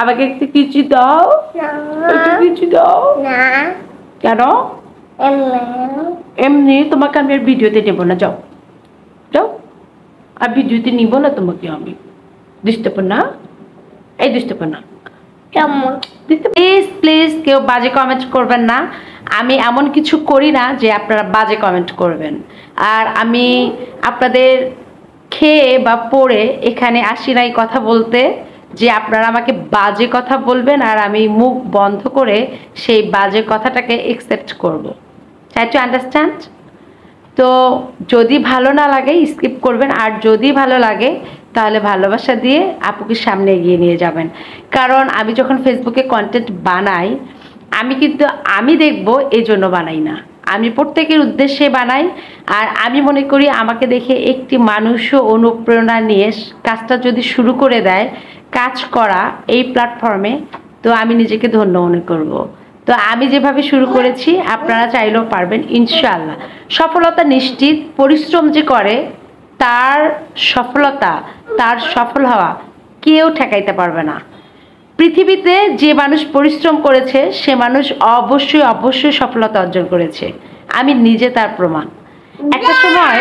আমাকে একটু কিছু দাও, একটু কিছু দাও। কেন? এমনি তোমাকে আমি আর ভিডিওতে নেবো না, যাও যাও, আর ভিডিওতে নিব না তোমাকে আমি। দুষ্টপনা, এই দুষ্টপনা। প্লিজ প্লিজ কেউ বাজে কমেন্ট করবেন না। আমি এমন কিছু করি না যে আপনারা বাজে কমেন্ট করবেন। আর আমি আপনাদের খেয়ে বা পড়ে এখানে আসি নাই কথা বলতে যে আপনারা আমাকে বাজে কথা বলবেন আর আমি মুখ বন্ধ করে সেই বাজে কথাটাকে একসেপ্ট করব। Try to understand. তো যদি ভালো না লাগে স্কিপ করবেন, আর যদি ভালো লাগে তাহলে ভালোবাসা দিয়ে আপুকে সামনে এগিয়ে নিয়ে যাবেন। কারণ আমি যখন ফেসবুকে কন্টেন্ট বানাই আমি দেখব এই জন্য বানাই না, আমি প্রত্যেকের উদ্দেশ্যে বানাই। আর আমি মনে করি আমাকে দেখে একটি মানুষও অনুপ্রেরণা নিয়ে কাজটা যদি শুরু করে দেয় কাজ করা এই প্ল্যাটফর্মে, তো আমি নিজেকে ধন্য মনে করব। তো আমি যেভাবে শুরু করেছি আপনারা চাইলেও পারবেন ইনশাআল্লাহ। সফলতা নিশ্চিত। পরিশ্রম যে করে তার সফলতা, তার সফল হওয়া কেউ ঠেকাইতে পারবে না। পৃথিবীতে যে মানুষ পরিশ্রম করেছে সে মানুষ অবশ্যই অবশ্যই সফলতা অর্জন করেছে। আমি নিজে তার প্রমাণ। একটা সময়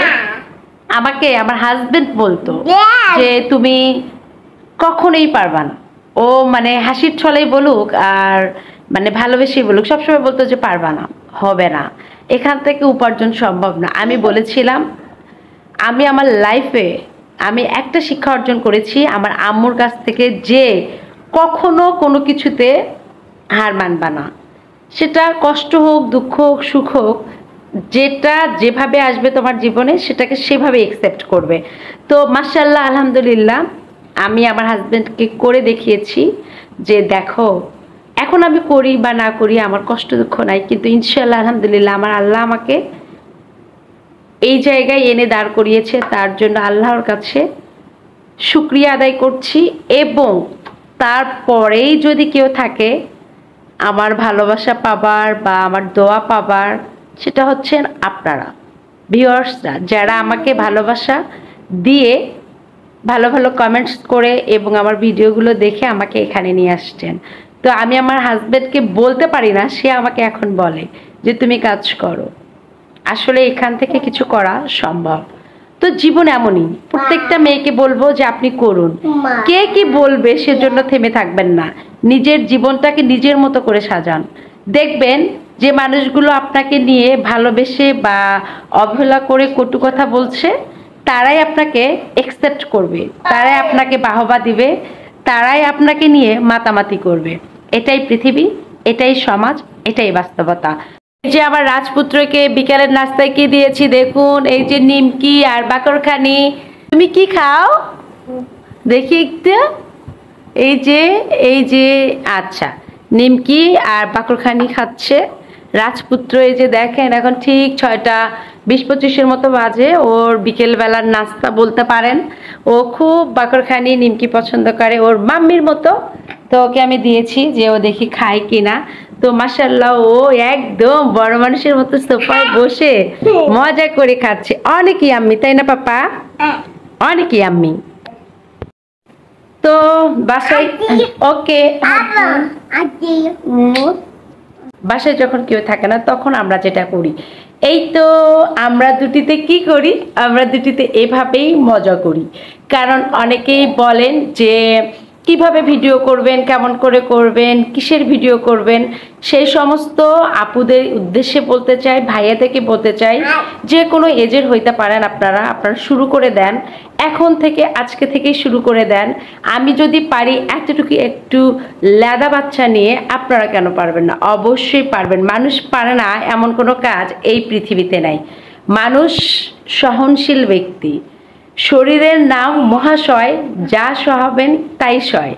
আমাকে আমার হাজবেন্ড বলতো যে তুমি কখনোই পারবা না। ও মানে হাসির ছলেই বলুক আর মানে ভালোবেসেই বলুক, সবসময় বলতো যে পারবা না, হবে না, এখান থেকে উপার্জন সম্ভব না। আমি বলেছিলাম আমি আমার লাইফে আমি একটা শিক্ষা অর্জন করেছি আমার আম্মুর কাছ থেকে, যে কখনো কোনো কিছুতে হার মানবা না। সেটা কষ্ট হোক, দুঃখ হোক, সুখ হোক, যেটা যেভাবে আসবে তোমার জীবনে সেটাকে সেভাবে একসেপ্ট করবে। তো মাশাআল্লাহ আলহামদুলিল্লাহ আমি আমার হাজবেন্ডকে করে দেখিয়েছি যে দেখো এখন আমি করি বা না করি আমার কষ্ট দুঃখ নাই, কিন্তু ইনশাআল্লাহ আলহামদুলিল্লাহ আমার আল্লাহ আমাকে এই জায়গায় এনে দাঁড় করিয়েছে, তার জন্য আল্লাহর কাছে শুকরিয়া আদায় করছি। এবং তারপরেই যদি কেউ থাকে আমার ভালোবাসা পাবার বা আমার দোয়া পাবার, সেটা হচ্ছেন আপনারা ভিউয়ার্সরা, যারা আমাকে ভালোবাসা দিয়ে ভালো ভালো কমেন্টস করে এবং আমার ভিডিওগুলো দেখে আমাকে এখানে নিয়ে আসছেন। তো আমি আমার হাজবেন্ডকে বলতে পারি না, সে আমাকে এখন বলে যে তুমি কাজ করো। আসলে এখান থেকে কিছু করা সম্ভব। তো জীবন এমনই, প্রত্যেকটা মেয়েকে বলবো যে আপনি করুন। কে কি বলবে সেজন্য থেমে থাকবেন না, নিজের জীবনটাকে নিজের মতো করে সাজান। দেখবেন যে মানুষগুলো আপনাকে নিয়ে ভালোবেসে বা অবহেলা করে কটু কথা বলছে তারাই আপনাকে একসেপ্ট করবে, তারাই আপনাকে বাহবা দিবে, তারাই আপনাকে নিয়ে মাতামাতি করবে। এটাই পৃথিবী, এটাই সমাজ, এটাই বাস্তবতা। এই যে আমার রাজপুত্রকে বিকালের নাস্তায় কি দিয়েছি দেখুন, এই যে নিমকি আর বাকরখানি। তুমি কি খাও দেখি একটু। এই যে আচ্ছা নিমকি আর বাকরখানি খাচ্ছে রাজপুত্র। এই যে দেখেন এখন ঠিক 6টা 20-25 মতো বাজে, ওর বিকেলবেলার নাস্তা বলতে পারেন। ও খুব বাকরখানি নিমকি পছন্দ করে, ওর মাম্মির মতো। তো ওকে আমি দিয়েছি যে ও দেখি খায় কিনা। তো মাশাআল্লাহ ও একদম বড় মানুষের মতো সোফায় বসে মজা করে খাচ্ছে। অনেক ইয়াম্মি, তাই না পাপা? অনেক ইয়াম্মি। তো বাসায় ওকে বাসায় যখন কেউ থাকে না তখন আমরা যেটা করি, এই তো আমরা দুটিতে কি করি, আমরা দুটিতে এভাবেই মজা করি। কারণ অনেকেই বলেন যে কিভাবে ভিডিও করবেন, কেমন করে করবেন, কিসের ভিডিও করবেন। সেই সমস্ত আপুদের উদ্দেশ্যে বলতে চাই, ভাইয়াদেরকে বলতে চাই, যে কোনো এজের হইতে পারেন আপনারা শুরু করে দেন এখন থেকে, আজকে থেকেই শুরু করে দেন। আমি যদি পারি এতটুকু একটু লেদা বাচ্চা নিয়ে, আপনারা কেন পারবেন না? অবশ্যই পারবেন। মানুষ পারে না এমন কোনো কাজ এই পৃথিবীতে নাই। মানুষ সহনশীল ব্যক্তি, শরীরের নাম মহাশয়, যা সহাবেন তাই সয়।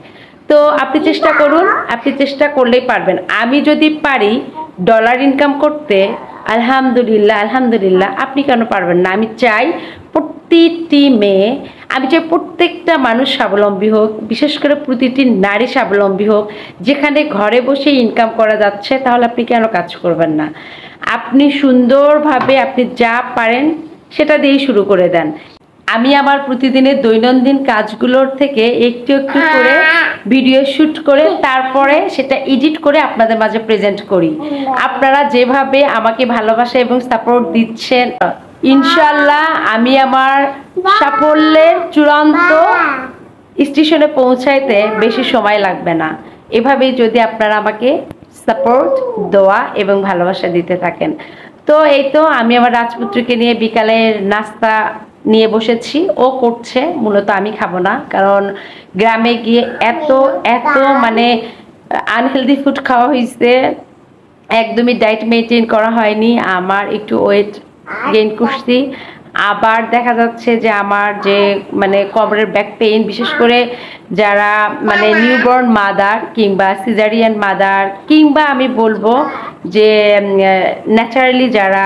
তো আপনি চেষ্টা করুন, আপনি চেষ্টা করলেই পারবেন। আমি যদি পারি ডলার ইনকাম করতে, আলহামদুলিল্লাহ আলহামদুলিল্লাহ, আপনি কেন পারবেন না? আমি চাই প্রতিটি মেয়ে, আমি চাই প্রত্যেকটা মানুষ স্বাবলম্বী হোক, বিশেষ করে প্রতিটি নারী স্বাবলম্বী হোক। যেখানে ঘরে বসে ইনকাম করা যাচ্ছে, তাহলে আপনি কেন কাজ করবেন না? আপনি সুন্দরভাবে আপনি যা পারেন সেটা দিয়েই শুরু করে দেন। আমি আমার প্রতিদিনের দৈনন্দিন কাজগুলোর থেকে একটু একটু করে ভিডিও শুট করে তারপরে সেটা এডিট করে আপনাদের মাঝে প্রেজেন্ট করি। আপনারা যেভাবে আমাকে ভালোবাসা এবং সাপোর্ট দিচ্ছেন, ইনশাল্লাহ আমি আমার সাফল্যের চূড়ান্ত স্টেশনে পৌঁছাইতে বেশি সময় লাগবে না। এভাবেই যদি আপনারা আমাকে সাপোর্ট, দোয়া এবং ভালোবাসা দিতে থাকেন। তো এই তো আমি আমার রাজপুত্রকে নিয়ে বিকালের নাস্তা নিয়ে বসেছি। ও করছে, মূলত আমি খাবো না, কারণ গ্রামে গিয়ে এত এত মানে আনহেলদি ফুড খাওয়া হয়েছে, একদমই ডায়েট মেনটেন করা হয়নি, আমার একটু ওয়েট গেইন করছি। আবার দেখা যাচ্ছে যে আমার যে মানে কোমরের ব্যাক পেইন, বিশেষ করে যারা মানে নিউবর্ন মাদার কিংবা সিজারিয়ান মাদার, কিংবা আমি বলবো যে ন্যাচারালি যারা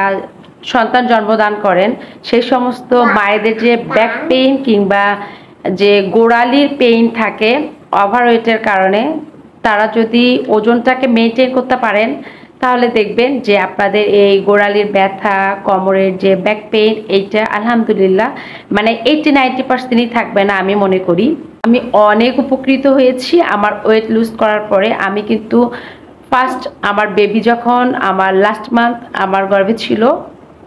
সন্তান জন্মদান করেন, সেই সমস্ত মায়েদের যে ব্যাক পেইন কিংবা যে গোড়ালির পেইন থাকে ওভারওয়েটের কারণে, তারা যদি ওজনটাকে মেনটেন করতে পারেন তাহলে দেখবেন যে আপনাদের এই গোড়ালির ব্যথা, কোমরের যে ব্যাক পেইন, এইটা আলহামদুলিল্লাহ মানে 80-90%ই থাকবে না আমি মনে করি। আমি অনেক উপকৃত হয়েছি আমার ওয়েট লুজ করার পরে। আমি কিন্তু ফার্স্ট আমার বেবি যখন আমার লাস্ট মান্থ আমার গর্ভে ছিল,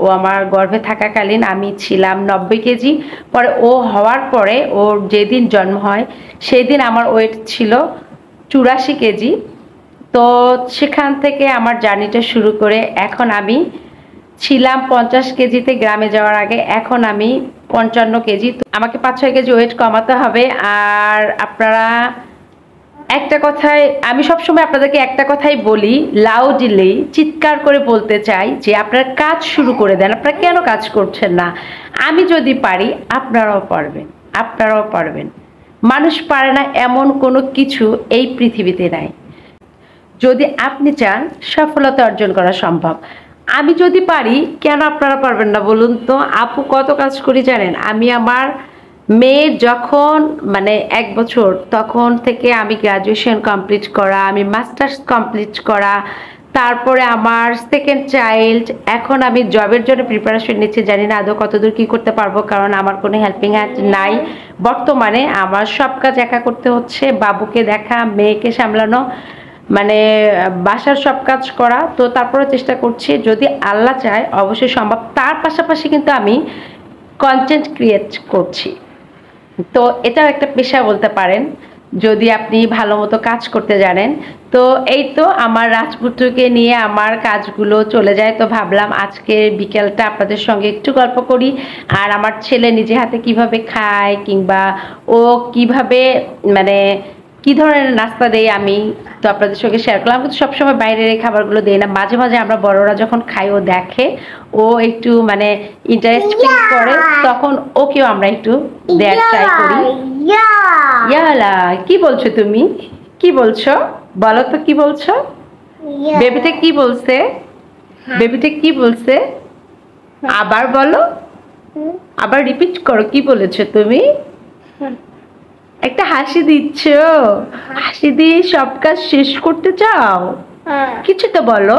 ও আমার গর্ভে থাকাকালীন আমি ছিলাম 90 কেজি। পরে ও হওয়ার পরে, ওর যেদিন জন্ম হয় সেই দিন আমার ওয়েট ছিল 84 কেজি। তো সেখান থেকে আমার জার্নিটা শুরু করে এখন আমি ছিলাম 50 কেজিতে গ্রামে যাওয়ার আগে, এখন আমি 55 কেজি। তো আমাকে 5-6 কেজি ওয়েট কমাতে হবে। আর আপনারা একটা কথাই, আমি সবসময় আপনাদেরকে একটা কথাই বলি, লাউডলি চিৎকার করে বলতে চাই যে আপনারা কাজ শুরু করে দেন। আপনারা কেন কাজ করছেন না? আমি যদি পারি আপনারাও পারবেন, আপনারাও পারবেন। মানুষ পারে না এমন কোনো কিছু এই পৃথিবীতে নাই। যদি আপনি চান, সফলতা অর্জন করা সম্ভব। আমি যদি পারি, কেন আপনারা পারবেন না বলুন তো? আপু কত কাজ করি জানেন? আমি আমার মেয়ের যখন মানে 1 বছর তখন থেকে আমি গ্রাজুয়েশন কমপ্লিট করা, আমি মাস্টার্স কমপ্লিট করা, তারপরে আমার সেকেন্ড চাইল্ড, এখন আমি জবের জন্য প্রিপারেশন নিচ্ছি। জানি না আদৌ কতদূর কী করতে পারবো, কারণ আমার কোনো হেল্পিং হ্যান্ড নাই বর্তমানে। আমার সব কাজ একা করতে হচ্ছে, বাবুকে দেখা, মেয়েকে সামলানো, মানে বাসার সব কাজ করা। তো তারপরে চেষ্টা করছি, যদি আল্লাহ চায় অবশ্যই সম্ভব। তার পাশাপাশি কিন্তু আমি কন্টেন্ট ক্রিয়েট করছি, তো এটাও একটা পেশা বলতে পারেন যদি আপনি ভালো মতো কাজ করতে জানেন। তো এই তো আমার রাজপুত্রকে নিয়ে আমার কাজগুলো চলে যায়। তো ভাবলাম আজকের বিকেলটা আপনাদের সঙ্গে একটু গল্প করি, আর আমার ছেলে নিজে হাতে কিভাবে খায় কিংবা ও কিভাবে মানে কি ধরনের নাস্তা দেই আমি তো আপনাদের সঙ্গে শেয়ার করলাম। কিন্তু সবসময় বাইরের এই খাবারগুলো দেই না, মাঝে মাঝে আমরা বড়রা যখন খাই, ও দেখে, ও একটু মানে ইন্টারেস্ট ফিল করে, তখন ওকেও আমরা একটু দেয়ার ট্রাই করি। ইয়ালা, কি বলছো তুমি? কি বলছো বলো তো, কি বলছো? বেবিটা কি বলছে? বেবিটা কি বলছে? আবার বলো, আবার রিপিট করো, কি বলেছো তুমি? একটা হাসি দিচ্ছ, হাসি দিয়ে সব কাজ শেষ করতে চাও? কিছু তো বলো।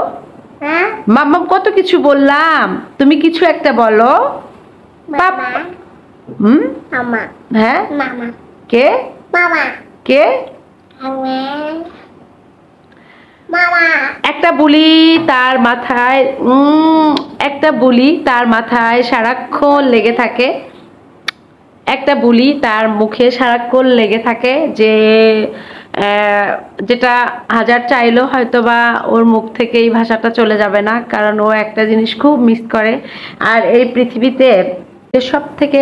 মাম্মা কত কিছু বললাম, তুমি কিছু একটা বলো। হ্যাঁ, কে কে? একটা বুলি তার মাথায়, একটা বুলি তার মাথায় সারাক্ষণ লেগে থাকে, একটা বুলি তার মুখে সারাক্ষণ লেগে থাকে, যে যেটা হাজার চাইলেও হয়তো বা ওর মুখ থেকে এই ভাষাটা চলে যাবে না, কারণ ও একটা জিনিস খুব মিস করে। আর এই পৃথিবীতে সব থেকে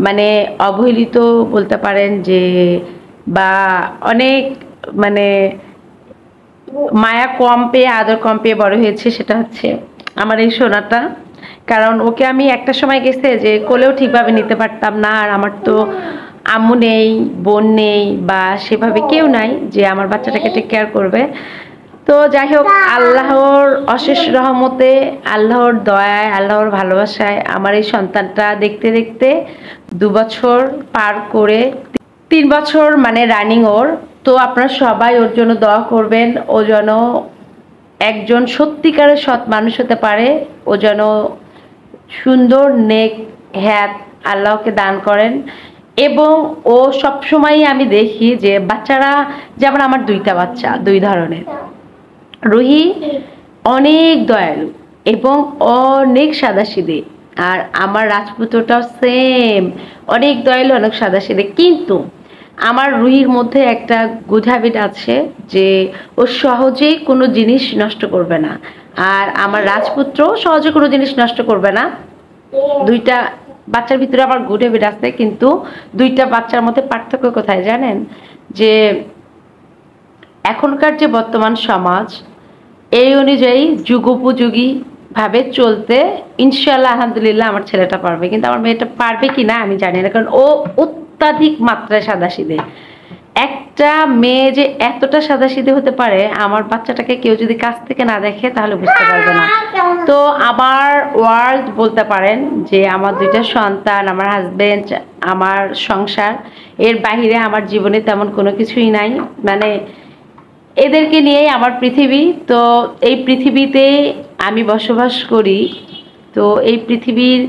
মানে অবহেলিত বলতে পারেন যে, বা অনেক মানে মায়া কম পেয়ে, আদর কম পেয়ে বড় হয়েছে, সেটা হচ্ছে আমার এই সোনাটা। কারণ ওকে আমি একটা সময় গেছে যে কোলেও ঠিকভাবে নিতে পারতাম না, আর আমার তো আম্মু নেই, বোন নেই, বা সেভাবে কেউ নাই যে আমার বাচ্চাটাকে টেক কেয়ার করবে। তো যাই হোক, আল্লাহর অশেষ রহমতে, আল্লাহর দয়ায়, আল্লাহর ভালোবাসায় আমার এই সন্তানটা দেখতে দেখতে 2 বছর পার করে 3 বছর মানে রানিং ওর। তো আপনারা সবাই ওর জন্য দোয়া করবেন, ও যেন একজন সত্যিকারের সৎ মানুষ হতে পারে, ও যেন সুন্দর নেক, হ্যাত আল্লাহকে দান করেন। এবং ও সবসময়ই আমি দেখি যে বাচ্চারা, যেমন আমার 2টা বাচ্চা 2 ধরনের। রুহি অনেক দয়ালু এবং অনেক সাদাসিধে, আর আমার রাজপুত্রটাও সেম, অনেক দয়ালু অনেক সাদাসিধে। কিন্তু আমার রুহির মধ্যে একটা গুড হ্যাবিট আছে যে ও সহজেই কোনো জিনিস নষ্ট করবে না, আর আমার রাজপুত্র সহজে কোনো জিনিস নষ্ট করবে না। 2টা বাচ্চার ভিতরে আমার গুড হ্যাবিট আছে, কিন্তু 2টা বাচ্চার মধ্যে পার্থক্য কোথায় জানেন? যে এখনকার যে বর্তমান সমাজ, এই অনুযায়ী যুগোপযোগী ভাবে চলতে ইনশাআল্লাহ আলহামদুলিল্লাহ আমার ছেলেটা পারবে, কিন্তু আমার মেয়েটা পারবে কি না আমি জানি না, কারণ ও অত্যাধিক মাত্রায় সাদাসিধে। একটা মেয়ে যে এতটা সাদাসিধে হতে পারে, আমার বাচ্চাটাকে কেউ যদি কাছ থেকে না দেখে তাহলে বুঝতে পারবে না। তো আমার ওয়ার্ল্ড বলতে পারেন যে আমার 2টা সন্তান, আমার হাজবেন্ড, আমার সংসার, এর বাহিরে আমার জীবনে তেমন কোনো কিছুই নাই। মানে এদেরকে নিয়েই আমার পৃথিবী। তো এই পৃথিবীতে আমি বসবাস করি। তো এই পৃথিবীর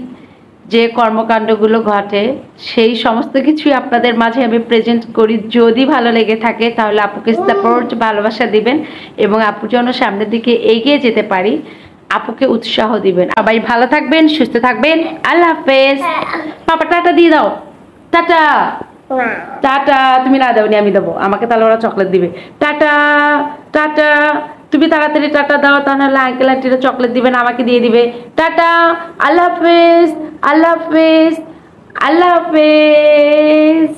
যে কর্মকাণ্ডগুলো ঘটে সেই সমস্ত কিছুই আপনাদের মাঝে আমি প্রেজেন্ট করি। যদি ভালো লেগে থাকে তাহলে আপুকে সাপোর্ট, ভালোবাসা দিবেন এবং আপু যেন সামনের দিকে এগিয়ে যেতে পারি, আপুকে উৎসাহ দিবেন। সবাই ভালো থাকবেন, সুস্থ থাকবেন। আল্লাহ হাফেজ। পাপা টাটা দিয়ে দাও। টাটা। টাটা। তুমি না দাওনি, আমি দেবো, আমাকে তাহলে ওরা চকলেট দিবে। টাটা। টাটা। তুমি তাড়াতাড়ি টাটা দাও, তা নাহলে আঙ্কেল আন্টিরা চকলেট দিবেন, আমাকে দিয়ে দিবে। টাটা। আল্লাহ হাফেজ। আল্লাহ হাফেজ। আল্লাহ হাফেজ।